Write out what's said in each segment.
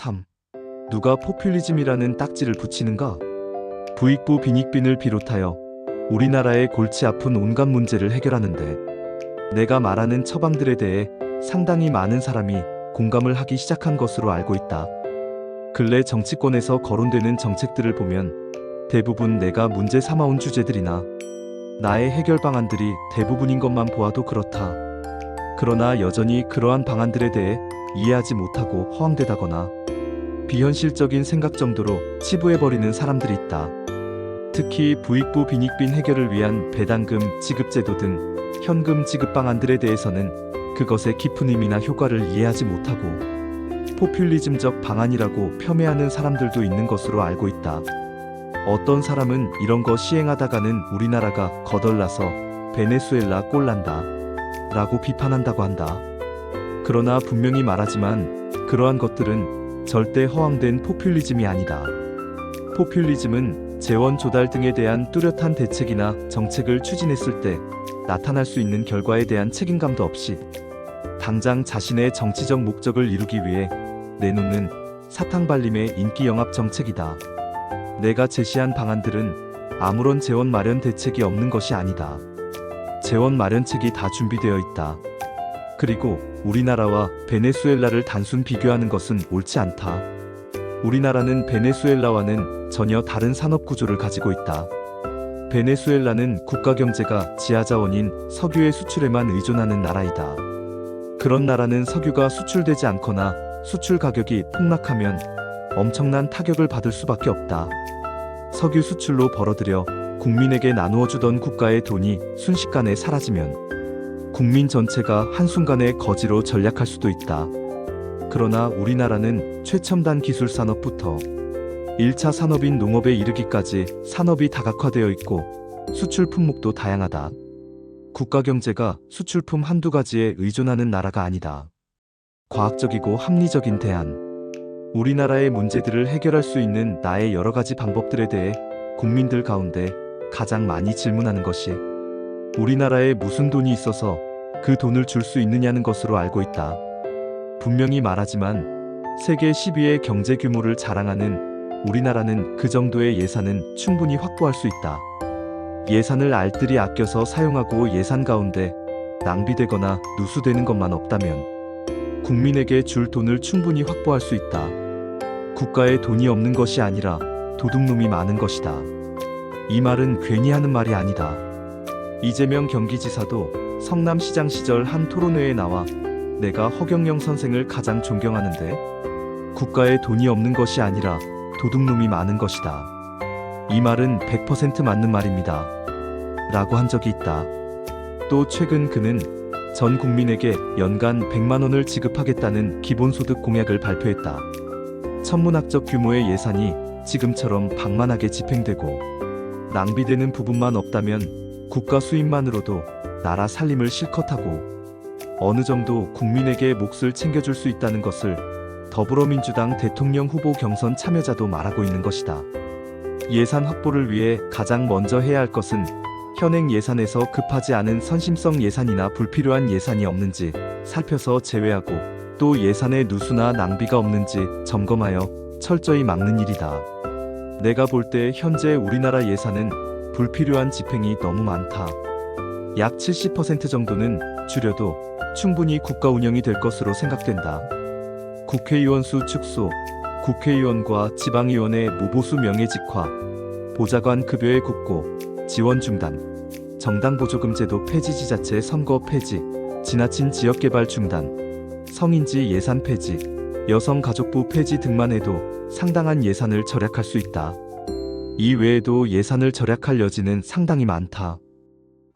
3. 누가 포퓰리즘이라는 딱지를 붙이는가? 부익부 빈익빈을 비롯하여 우리나라의 골치 아픈 온갖 문제를 해결하는데 내가 말하는 처방들에 대해 상당히 많은 사람이 공감을 하기 시작한 것으로 알고 있다. 근래 정치권에서 거론되는 정책들을 보면 대부분 내가 문제 삼아온 주제들이나 나의 해결 방안들이 대부분인 것만 보아도 그렇다. 그러나 여전히 그러한 방안들에 대해 이해하지 못하고 허황되다거나 비현실적인 생각 정도로 치부해버리는 사람들이 있다. 특히 부익부 빈익빈 해결을 위한 배당금 지급제도 등 현금 지급 방안들에 대해서는 그것의 깊은 의미나 효과를 이해하지 못하고 포퓰리즘적 방안이라고 폄훼하는 사람들도 있는 것으로 알고 있다. 어떤 사람은 이런 거 시행하다가는 우리나라가 거덜나서 베네수엘라 꼴난다 라고 비판한다고 한다. 그러나 분명히 말하지만 그러한 것들은 절대 허황된 포퓰리즘이 아니다. 포퓰리즘은 재원 조달 등에 대한 뚜렷한 대책이나 정책을 추진했을 때 나타날 수 있는 결과에 대한 책임감도 없이 당장 자신의 정치적 목적을 이루기 위해 내놓는 사탕발림의 인기 영합 정책이다. 내가 제시한 방안들은 아무런 재원 마련 대책이 없는 것이 아니다. 재원 마련책이 다 준비되어 있다. 그리고 우리나라와 베네수엘라를 단순 비교하는 것은 옳지 않다. 우리나라는 베네수엘라와는 전혀 다른 산업 구조를 가지고 있다. 베네수엘라는 국가 경제가 지하자원인 석유의 수출에만 의존하는 나라이다. 그런 나라는 석유가 수출되지 않거나 수출 가격이 폭락하면 엄청난 타격을 받을 수밖에 없다. 석유 수출로 벌어들여 국민에게 나누어 주던 국가의 돈이 순식간에 사라지면 국민 전체가 한순간에 거지로 전락할 수도 있다. 그러나 우리나라는 최첨단 기술 산업부터 1차 산업인 농업에 이르기까지 산업이 다각화되어 있고 수출 품목도 다양하다. 국가 경제가 수출품 한두 가지에 의존하는 나라가 아니다. 과학적이고 합리적인 대안. 우리나라의 문제들을 해결할 수 있는 나의 여러 가지 방법들에 대해 국민들 가운데 가장 많이 질문하는 것이 우리나라에 무슨 돈이 있어서 그 돈을 줄 수 있느냐는 것으로 알고 있다. 분명히 말하지만 세계 10위의 경제 규모를 자랑하는 우리나라는 그 정도의 예산은 충분히 확보할 수 있다. 예산을 알뜰히 아껴서 사용하고 예산 가운데 낭비되거나 누수되는 것만 없다면 국민에게 줄 돈을 충분히 확보할 수 있다. 국가에 돈이 없는 것이 아니라 도둑놈이 많은 것이다. 이 말은 괜히 하는 말이 아니다. 이재명 경기지사도 성남시장 시절 한 토론회에 나와 내가 허경영 선생을 가장 존경하는데 국가에 돈이 없는 것이 아니라 도둑놈이 많은 것이다. 이 말은 100% 맞는 말입니다. 라고 한 적이 있다. 또 최근 그는 전 국민에게 연간 100만 원을 지급하겠다는 기본소득 공약을 발표했다. 천문학적 규모의 예산이 지금처럼 방만하게 집행되고 낭비되는 부분만 없다면 국가 수입만으로도 나라 살림을 실컷 하고 어느 정도 국민에게 몫을 챙겨줄 수 있다는 것을 더불어민주당 대통령 후보 경선 참여자도 말하고 있는 것이다. 예산 확보를 위해 가장 먼저 해야 할 것은 현행 예산에서 급하지 않은 선심성 예산이나 불필요한 예산이 없는지 살펴서 제외하고 또 예산에 누수나 낭비가 없는지 점검하여 철저히 막는 일이다. 내가 볼 때 현재 우리나라 예산은 불필요한 집행이 너무 많다. 약 70% 정도는 줄여도 충분히 국가 운영이 될 것으로 생각된다. 국회의원 수 축소, 국회의원과 지방의원의 무보수 명예직화, 보좌관 급여의 국고, 지원 중단, 정당보조금제도 폐지, 지자체 선거 폐지, 지나친 지역개발 중단, 성인지 예산 폐지, 여성가족부 폐지 등만 해도 상당한 예산을 절약할 수 있다. 이 외에도 예산을 절약할 여지는 상당히 많다.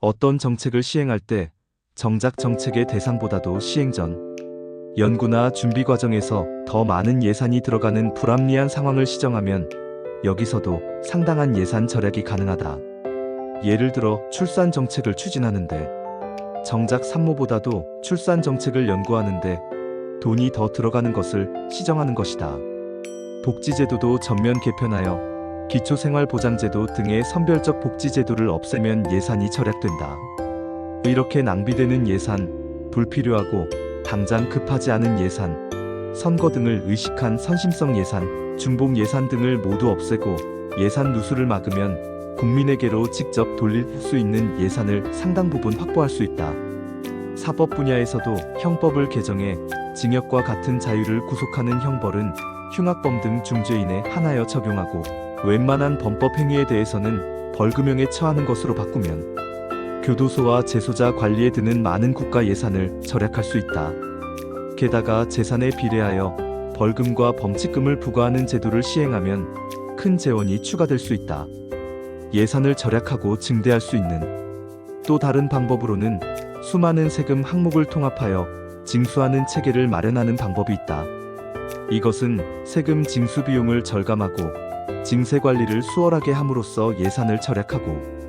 어떤 정책을 시행할 때 정작 정책의 대상보다도 시행 전, 연구나 준비 과정에서 더 많은 예산이 들어가는 불합리한 상황을 시정하면 여기서도 상당한 예산 절약이 가능하다. 예를 들어 출산 정책을 추진하는데 정작 산모보다도 출산 정책을 연구하는데 돈이 더 들어가는 것을 시정하는 것이다. 복지제도도 전면 개편하여 기초생활보장제도 등의 선별적 복지제도를 없애면 예산이 절약된다. 이렇게 낭비되는 예산, 불필요하고 당장 급하지 않은 예산, 선거 등을 의식한 선심성 예산, 중복 예산 등을 모두 없애고 예산 누수를 막으면 국민에게로 직접 돌릴 수 있는 예산을 상당 부분 확보할 수 있다. 사법 분야에서도 형법을 개정해 징역과 같은 자유를 구속하는 형벌은 흉악범 등 중죄인에 한하여 적용하고 웬만한 범법 행위에 대해서는 벌금형에 처하는 것으로 바꾸면 교도소와 재소자 관리에 드는 많은 국가 예산을 절약할 수 있다. 게다가 재산에 비례하여 벌금과 범칙금을 부과하는 제도를 시행하면 큰 재원이 추가될 수 있다. 예산을 절약하고 증대할 수 있는 또 다른 방법으로는 수많은 세금 항목을 통합하여 징수하는 체계를 마련하는 방법이 있다. 이것은 세금 징수 비용을 절감하고 징세 관리를 수월하게 함으로써 예산을 절약하고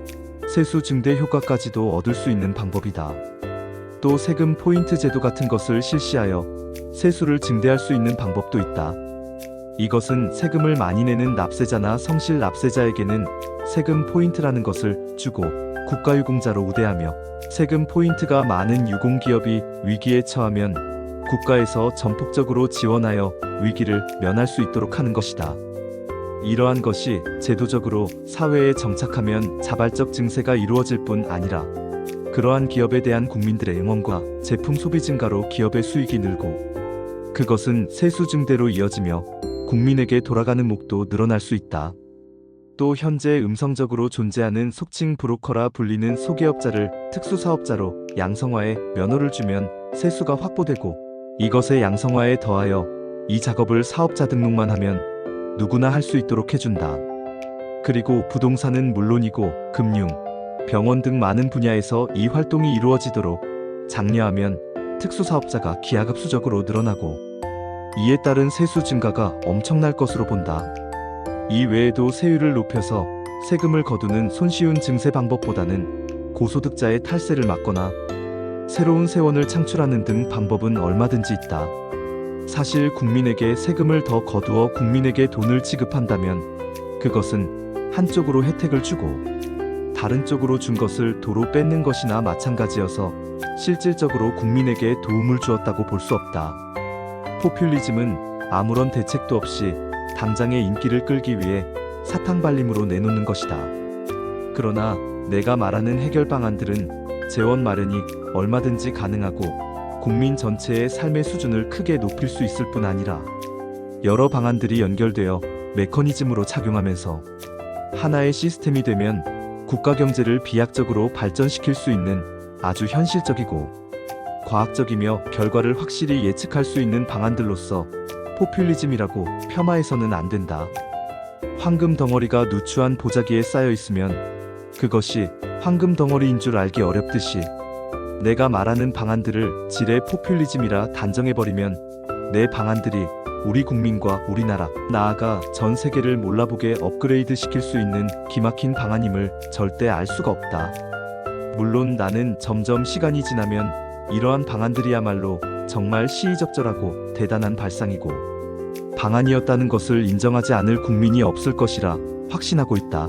세수 증대 효과까지도 얻을 수 있는 방법이다. 또 세금 포인트 제도 같은 것을 실시하여 세수를 증대할 수 있는 방법도 있다. 이것은 세금을 많이 내는 납세자나 성실 납세자에게는 세금 포인트라는 것을 주고 국가유공자로 우대하며 세금 포인트가 많은 유공기업이 위기에 처하면 국가에서 전폭적으로 지원하여 위기를 면할 수 있도록 하는 것이다. 이러한 것이 제도적으로 사회에 정착하면 자발적 증세가 이루어질 뿐 아니라 그러한 기업에 대한 국민들의 응원과 제품 소비 증가로 기업의 수익이 늘고 그것은 세수 증대로 이어지며 국민에게 돌아가는 목도 늘어날 수 있다. 또 현재 음성적으로 존재하는 속칭 브로커라 불리는 소기업자를 특수사업자로 양성화해 면허를 주면 세수가 확보되고 이것의 양성화에 더하여 이 작업을 사업자 등록만 하면 누구나 할 수 있도록 해준다. 그리고 부동산은 물론이고 금융, 병원 등 많은 분야에서 이 활동이 이루어지도록 장려하면 특수사업자가 기하급수적으로 늘어나고 이에 따른 세수 증가가 엄청날 것으로 본다. 이 외에도 세율을 높여서 세금을 거두는 손쉬운 증세 방법보다는 고소득자의 탈세를 막거나 새로운 세원을 창출하는 등 방법은 얼마든지 있다. 사실 국민에게 세금을 더 거두어 국민에게 돈을 지급한다면 그것은 한쪽으로 혜택을 주고 다른 쪽으로 준 것을 도로 뺏는 것이나 마찬가지여서 실질적으로 국민에게 도움을 주었다고 볼 수 없다. 포퓰리즘은 아무런 대책도 없이 당장의 인기를 끌기 위해 사탕발림으로 내놓는 것이다. 그러나 내가 말하는 해결 방안들은 재원 마련이 얼마든지 가능하고 국민 전체의 삶의 수준을 크게 높일 수 있을 뿐 아니라 여러 방안들이 연결되어 메커니즘으로 작용하면서 하나의 시스템이 되면 국가 경제를 비약적으로 발전시킬 수 있는 아주 현실적이고 과학적이며 결과를 확실히 예측할 수 있는 방안들로서 포퓰리즘이라고 폄하해서는 안 된다. 황금 덩어리가 누추한 보자기에 쌓여 있으면 그것이 황금 덩어리인 줄 알기 어렵듯이 내가 말하는 방안들을 지레 포퓰리즘이라 단정해버리면 내 방안들이 우리 국민과 우리나라, 나아가 전 세계를 몰라보게 업그레이드 시킬 수 있는 기막힌 방안임을 절대 알 수가 없다. 물론 나는 점점 시간이 지나면 이러한 방안들이야말로 정말 시의적절하고 대단한 발상이고 방안이었다는 것을 인정하지 않을 국민이 없을 것이라 확신하고 있다.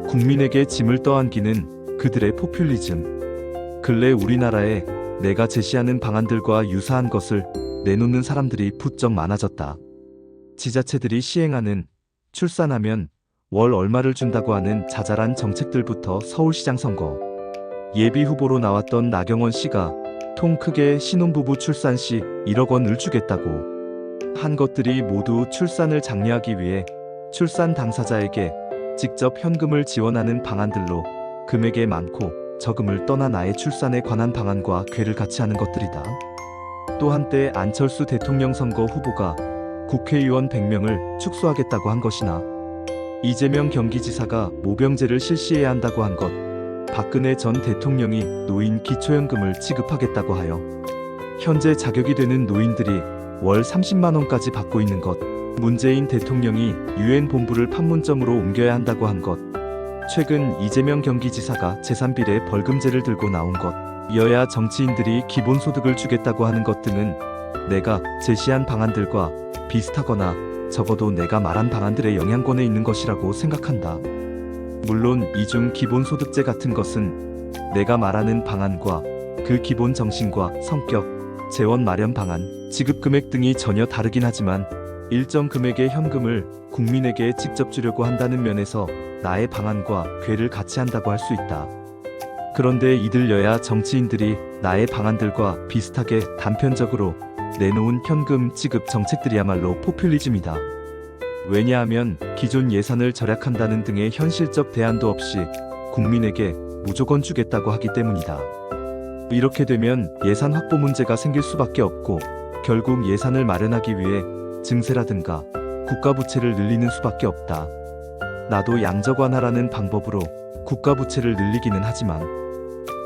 국민에게 짐을 떠안기는 그들의 포퓰리즘. 근래 우리나라에 내가 제시하는 방안들과 유사한 것을 내놓는 사람들이 부쩍 많아졌다. 지자체들이 시행하는 출산하면 월 얼마를 준다고 하는 자잘한 정책들부터 서울시장 선거 예비 후보로 나왔던 나경원 씨가 통 크게 신혼부부 출산 시 1억 원을 주겠다고 한 것들이 모두 출산을 장려하기 위해 출산 당사자에게 직접 현금을 지원하는 방안들로 금액의 많고 적음을 떠나 나의 출산에 관한 방안과 궤를 같이 하는 것들이다. 또 한때 안철수 대통령 선거 후보가 국회의원 100명을 축소하겠다고 한 것이나 이재명 경기지사가 모병제를 실시해야 한다고 한 것, 박근혜 전 대통령이 노인 기초연금을 지급하겠다고 하여 현재 자격이 되는 노인들이 월 30만 원까지 받고 있는 것, 문재인 대통령이 유엔 본부를 판문점으로 옮겨야 한다고 한 것, 최근 이재명 경기지사가 재산비례 벌금제를 들고 나온 것, 여야 정치인들이 기본소득을 주겠다고 하는 것 등은 내가 제시한 방안들과 비슷하거나 적어도 내가 말한 방안들의 영향권에 있는 것이라고 생각한다. 물론 이중 기본소득제 같은 것은 내가 말하는 방안과 그 기본 정신과 성격, 재원 마련 방안, 지급 금액 등이 전혀 다르긴 하지만 일정 금액의 현금을 국민에게 직접 주려고 한다는 면에서 나의 방안과 궤를 같이 한다고 할 수 있다. 그런데 이들 여야 정치인들이 나의 방안들과 비슷하게 단편적으로 내놓은 현금 지급 정책들이야말로 포퓰리즘이다. 왜냐하면 기존 예산을 절약한다는 등의 현실적 대안도 없이 국민에게 무조건 주겠다고 하기 때문이다. 이렇게 되면 예산 확보 문제가 생길 수밖에 없고 결국 예산을 마련하기 위해 증세라든가 국가 부채를 늘리는 수밖에 없다. 나도 양적완화라는 방법으로 국가 부채를 늘리기는 하지만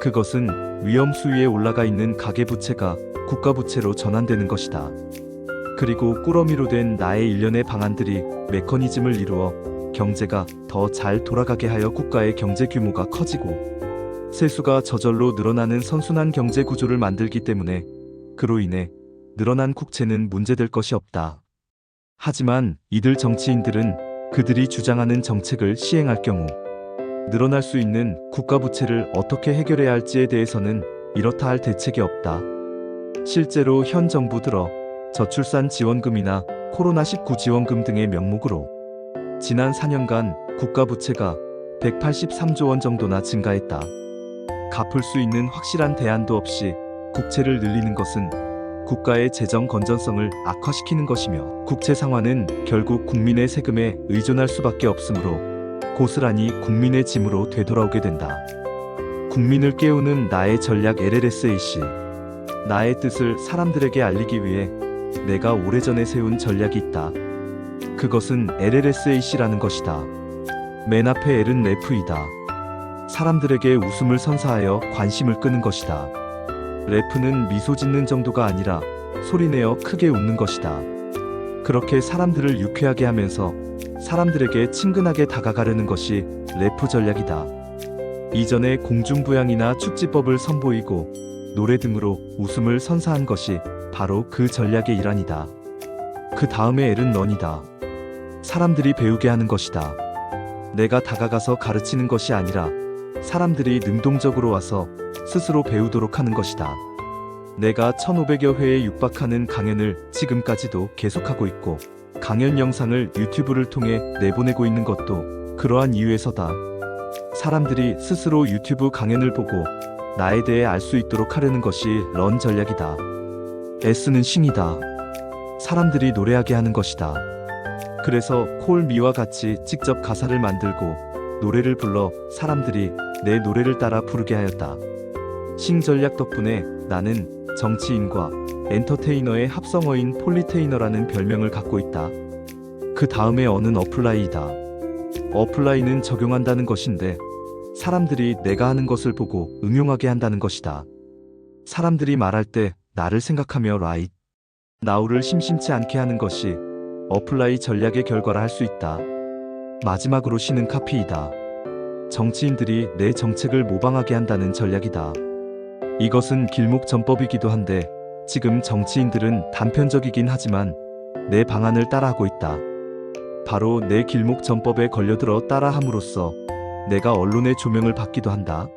그것은 위험 수위에 올라가 있는 가계부채가 국가부채로 전환되는 것이다. 그리고 꾸러미로 된 나의 일련의 방안들이 메커니즘을 이루어 경제가 더 잘 돌아가게 하여 국가의 경제 규모가 커지고 세수가 저절로 늘어나는 선순환 경제 구조를 만들기 때문에 그로 인해 늘어난 국채는 문제될 것이 없다. 하지만 이들 정치인들은 그들이 주장하는 정책을 시행할 경우 늘어날 수 있는 국가 부채를 어떻게 해결해야 할지에 대해서는 이렇다 할 대책이 없다. 실제로 현 정부 들어 저출산 지원금이나 코로나19 지원금 등의 명목으로 지난 4년간 국가 부채가 183조 원 정도나 증가했다. 갚을 수 있는 확실한 대안도 없이 국채를 늘리는 것은 국가의 재정 건전성을 악화시키는 것이며 국채 상환은 결국 국민의 세금에 의존할 수밖에 없으므로 고스란히 국민의 짐으로 되돌아오게 된다. 국민을 깨우는 나의 전략 LLSAC. 나의 뜻을 사람들에게 알리기 위해 내가 오래전에 세운 전략이 있다. 그것은 LLSAC라는 것이다. 맨 앞에 L은 래프이다. 사람들에게 웃음을 선사하여 관심을 끄는 것이다. 래프는 미소 짓는 정도가 아니라 소리내어 크게 웃는 것이다. 그렇게 사람들을 유쾌하게 하면서 사람들에게 친근하게 다가가려는 것이 래프 전략이다. 이전에 공중부양이나 축지법을 선보이고 노래 등으로 웃음을 선사한 것이 바로 그 전략의 일환이다. 그 다음에 L은 런이다. 사람들이 배우게 하는 것이다. 내가 다가가서 가르치는 것이 아니라 사람들이 능동적으로 와서 스스로 배우도록 하는 것이다. 내가 1500여 회에 육박하는 강연을 지금까지도 계속하고 있고 강연 영상을 유튜브를 통해 내보내고 있는 것도 그러한 이유에서다. 사람들이 스스로 유튜브 강연을 보고 나에 대해 알 수 있도록 하려는 것이 런 전략이다. S는 싱이다. 사람들이 노래하게 하는 것이다. 그래서 콜미와 같이 직접 가사를 만들고 노래를 불러 사람들이 내 노래를 따라 부르게 하였다. 싱 전략 덕분에 나는 정치인과 엔터테이너의 합성어인 폴리테이너라는 별명을 갖고 있다. 그 다음에 어는 어플라이다. 어플라이는 적용한다는 것인데 사람들이 내가 하는 것을 보고 응용하게 한다는 것이다. 사람들이 말할 때 나를 생각하며 라이트, 나우를 심심치 않게 하는 것이 어플라이 전략의 결과라 할 수 있다. 마지막으로 C는 카피이다. 정치인들이 내 정책을 모방하게 한다는 전략이다. 이것은 길목전법이기도 한데 지금 정치인들은 단편적이긴 하지만 내 방안을 따라하고 있다. 바로 내 길목전법에 걸려들어 따라함으로써 내가 언론의 조명을 받기도 한다.